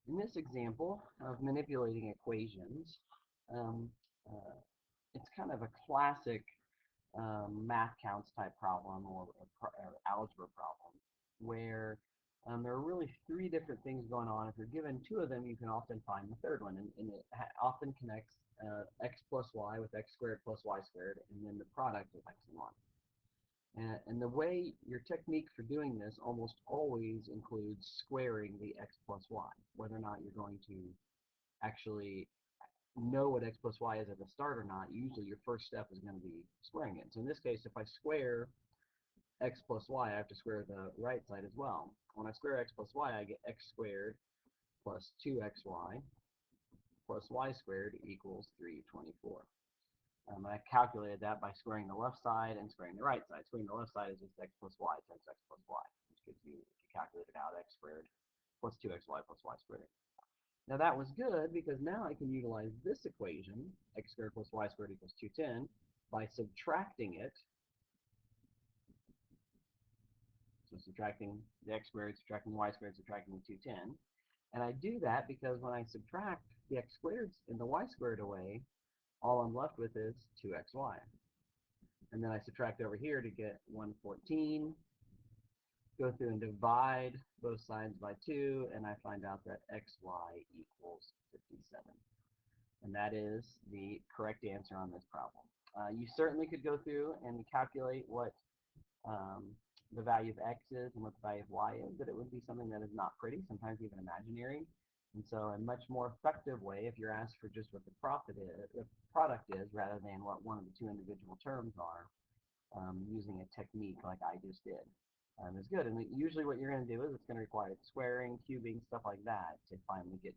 In this example of manipulating equations, um, uh, it's kind of a classic math counts type problem or algebra problem where there are really three different things going on. If you're given two of them, you can often find the third one, and it often connects x plus y with x squared plus y squared, and then the product of x and y. And the way your technique for doing this almost always includes squaring the x plus y, whether or not you're going to actually know what x plus y is at the start or not. Usually your first step is going to be squaring it. So in this case, if I square x plus y, I have to square the right side as well. When I square x plus y, I get x squared plus 2xy plus y squared equals 324. I calculated that by squaring the left side and squaring the right side. Squaring the left side is just x plus y times x plus y, which gives you, if you calculate it out, x squared plus 2xy plus y squared. Now that was good because now I can utilize this equation, x squared plus y squared equals 210, by subtracting it. So subtracting the x squared, subtracting the y squared, subtracting the 210. And I do that because when I subtract the x squared and the y squared away, all I'm left with is 2xy. And then I subtract over here to get 114, go through and divide both sides by 2, and I find out that xy equals 57. And that is the correct answer on this problem. You certainly could go through and calculate what the value of x is and what the value of y is, but it would be something that is not pretty, sometimes even imaginary. And so a much more effective way, if you're asked for just what the product is, rather than what one of the two individual terms are, using a technique like I just did, is good. And usually what you're going to do is it's going to require squaring, cubing, stuff like that to finally get